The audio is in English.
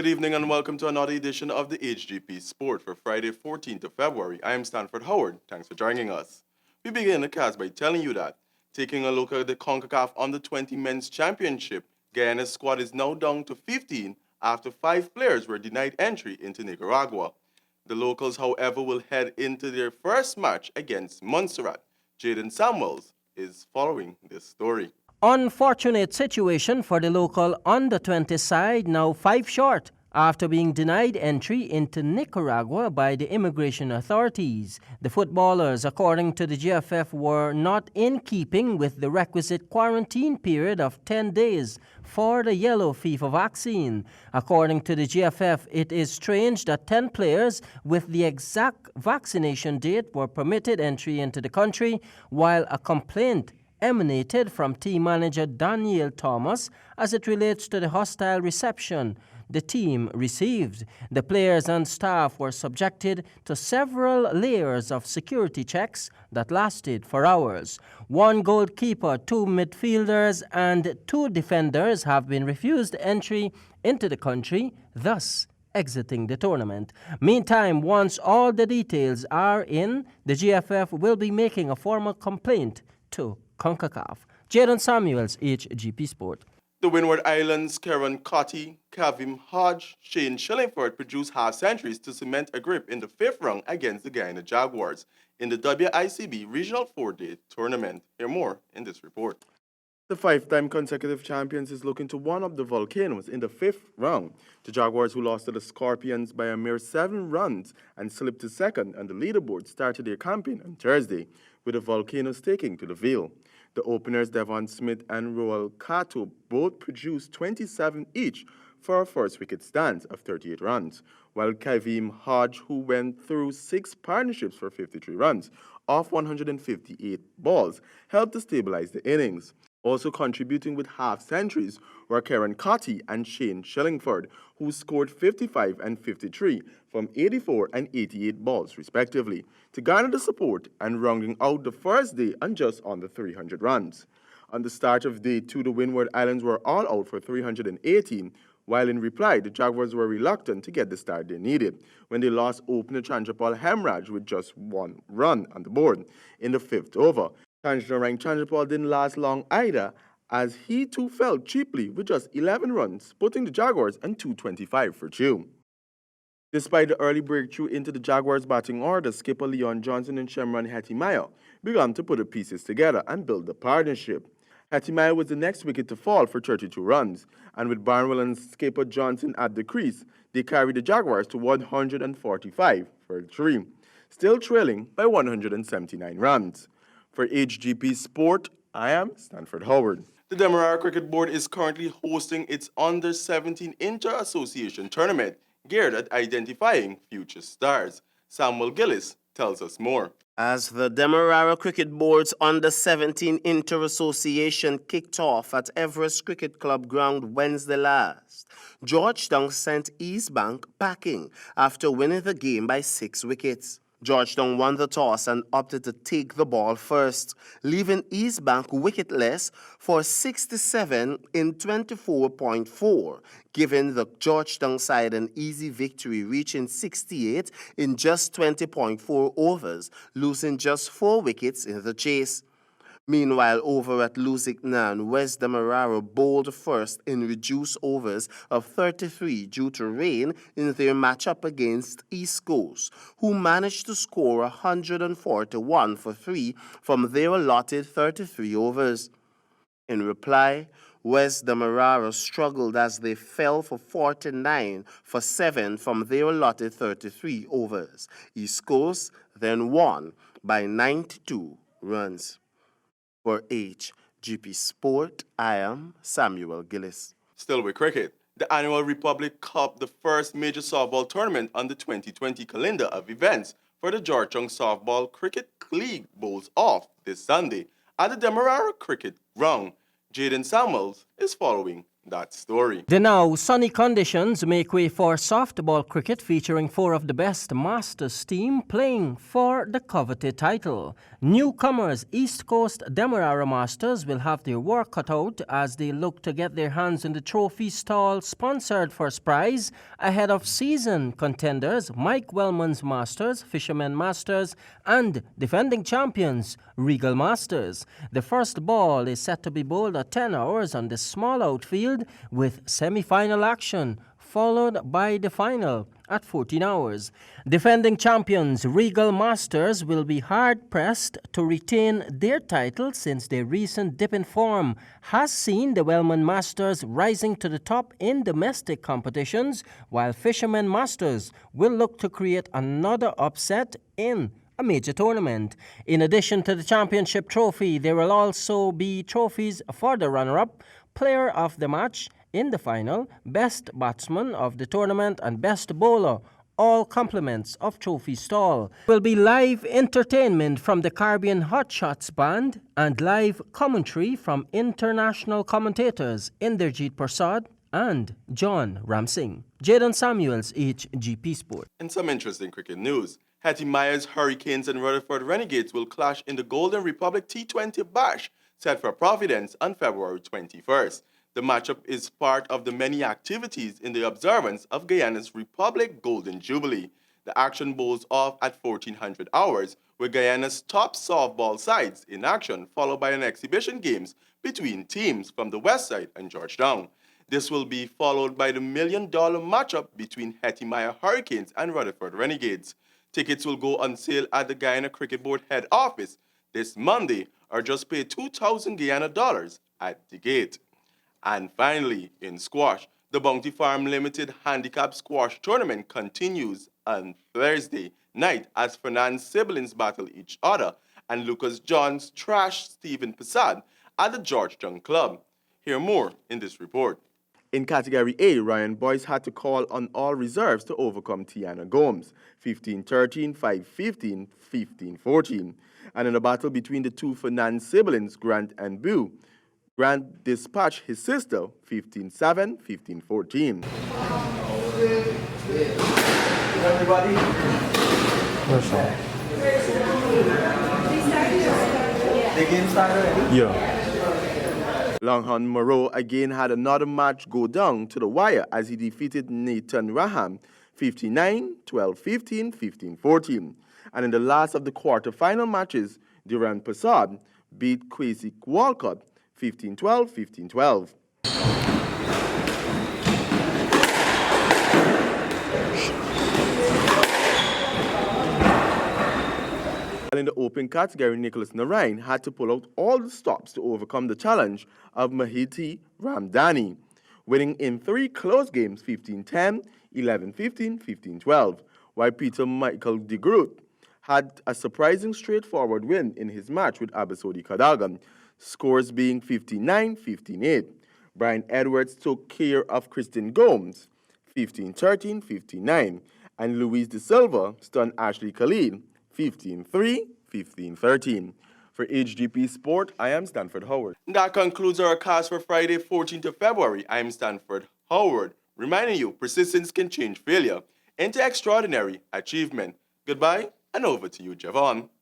Good evening and welcome to another edition of the Hgp Sport for Friday, 14th of February. I am Stanford Howard. Thanks for joining us. We begin the cast by telling you that, taking a look at the CONCACAF Under-20 Men's Championship, Guyana's squad is now down to 15 after 5 players were denied entry into Nicaragua. The locals, however, will head into their first match against Montserrat. Jaden Samuels is following this story. Unfortunate situation for the local under-20 side, now 5 short after being denied entry into Nicaragua by the immigration authorities. The footballers, according to the GFF, were not in keeping with the requisite quarantine period of 10 days for the yellow fever vaccine. According to the GFF, it is strange that 10 players with the exact vaccination date were permitted entry into the country, while a complaint emanated from team manager Daniel Thomas as it relates to the hostile reception the team received. The players and staff were subjected to several layers of security checks that lasted for hours. 1 goalkeeper, 2 midfielders, and 2 defenders have been refused entry into the country, thus exiting the tournament. Meantime, once all the details are in, the GFF will be making a formal complaint to CONCACAF. Jaden Samuels, Hgp Sport. The Windward Islands' Karen Cotty, Kavim Hodge, Shane Shillingford produced half centuries to cement a grip in the 5th round against the Guyana Jaguars in the WICB Regional 4-Day Tournament. Hear more in this report. The 5-time consecutive champions is looking to one-up the Volcanoes in the 5th round. The Jaguars, who lost to the Scorpions by a mere 7 runs and slipped to second on the leaderboard, started their campaign on Thursday, with the Volcanoes taking to the Vale. The openers, Devon Smith and Roel Cato, both produced 27 each for a first wicket stance of 38 runs, while Kavim Hodge, who went through 6 partnerships for 53 runs off 158 balls, helped to stabilize the innings. Also contributing with half-centuries were Karen Cotty and Shane Shillingford, who scored 55 and 53 from 84 and 88 balls, respectively, to garner the support and rounding out the first day on just under 300 runs. On the start of day 2, the Windward Islands were all out for 318, while in reply, the Jaguars were reluctant to get the start they needed when they lost opener Chandrapal Hemraj with just 1 run on the board in the 5th over. Chandrapal didn't last long either, as he too fell cheaply with just 11 runs, putting the Jaguars on 225 for 2. Despite the early breakthrough into the Jaguars' batting order, skipper Leon Johnson and Shemron Hetimaya began to put the pieces together and build the partnership. Hetimaya was the next wicket to fall for 32 runs, and with Barnwell and skipper Johnson at the crease, they carried the Jaguars to 145 for 3, still trailing by 179 runs. For Hgp Sport, I am Stanford Howard. The Demerara Cricket Board is currently hosting its Under-17 Inter-Association Tournament, geared at identifying future stars. Samuel Gillis tells us more. As the Demerara Cricket Board's Under-17 Inter-Association kicked off at Everest Cricket Club ground Wednesday last, Georgetown sent East Bank packing after winning the game by 6 wickets. Georgetown won the toss and opted to take the ball first, leaving East Bank wicketless for 67 in 24.4, giving the Georgetown side an easy victory, reaching 68 in just 20.4 overs, losing just 4 wickets in the chase. Meanwhile, over at Lusignan, West Demerara bowled first in reduced overs of 33 due to rain in their matchup against East Coast, who managed to score 141 for 3 from their allotted 33 overs. In reply, West Demerara struggled as they fell for 49 for 7 from their allotted 33 overs. East Coast then won by 92 runs. For Hgp Sport, I am Samuel Gillis. Still with cricket, the annual Republic Cup, the first major softball tournament on the 2020 calendar of events for the Georgetown Softball Cricket League, bowls off this Sunday at the Demerara Cricket Ground. Jaden Samuels is following that story. The now sunny conditions make way for softball cricket featuring 4 of the best Masters team playing for the coveted title. Newcomers East Coast Demerara Masters will have their work cut out as they look to get their hands on the trophy stall sponsored first prize ahead of season contenders Mike Wellman's Masters, Fisherman Masters and defending champions Regal Masters. The first ball is set to be bowled at 10 hours on the small outfield with semi-final action followed by the final at 14 hours. Defending champions Regal Masters will be hard-pressed to retain their title since their recent dip in form has seen the Wellman Masters rising to the top in domestic competitions, while Fisherman Masters will look to create another upset in a major tournament. In addition to the championship trophy, there will also be trophies for the runner-up, player of the match in the final, best batsman of the tournament and best bowler, all compliments of trophy stall. Will be live entertainment from the Caribbean Hot Shots Band and live commentary from international commentators Inderjeet Prasad and John Ramsing. Jaden Samuels, Hgp Sport. In some interesting cricket news, Hattie Myers Hurricanes and Rutherford Renegades will clash in the Golden Republic T20 Bash set for Providence on February 21st. The matchup is part of the many activities in the observance of Guyana's Republic Golden Jubilee. The action bowls off at 1400 hours, with Guyana's top softball sides in action, followed by an exhibition games between teams from the West Side and Georgetown. This will be followed by the $1 million matchup between Hattie Meyer Hurricanes and Rutherford Renegades. Tickets will go on sale at the Guyana Cricket Board head office this Monday, or just pay 2,000 Guyana dollars at the gate. And finally, in squash, the Bounty Farm Limited Handicap Squash Tournament continues on Thursday night as Fernand's siblings battle each other and Lucas Johns trash Stephen Passad at the Georgetown Club. Hear more in this report. In Category A, Ryan Boyce had to call on all reserves to overcome Tiana Gomes, 15-13, 5-15, 15-14. And in a battle between the two Fernand siblings, Grant and Boo, Grant dispatched his sister, 15-7, 15-14. Everybody. The game started already? Yeah. Longhorn Moreau again had another match go down to the wire as he defeated Nathan Raham 59, 12-15, 15-14. And in the last of the quarter-final matches, Durand Passad beat Kwesi Walcott 15-12, 15-12. In the open category, Nicholas Narain had to pull out all the stops to overcome the challenge of Mahiti Ramdani, winning in 3 close games 15-10, 11-15, 15-12, while Peter Michael de Groot had a surprising straightforward win in his match with Abasodi Kadagan, scores being 59, 15-8. Brian Edwards took care of Kristen Gomes 15-13, 15-9, and Luis De Silva stunned Ashley Khalid 15-3, 15-13. For HGP Sport, I am Stanford Howard. That concludes our cast for Friday, 14th of February. I am Stanford Howard, reminding you persistence can change failure into extraordinary achievement. Goodbye, and over to you, Javon.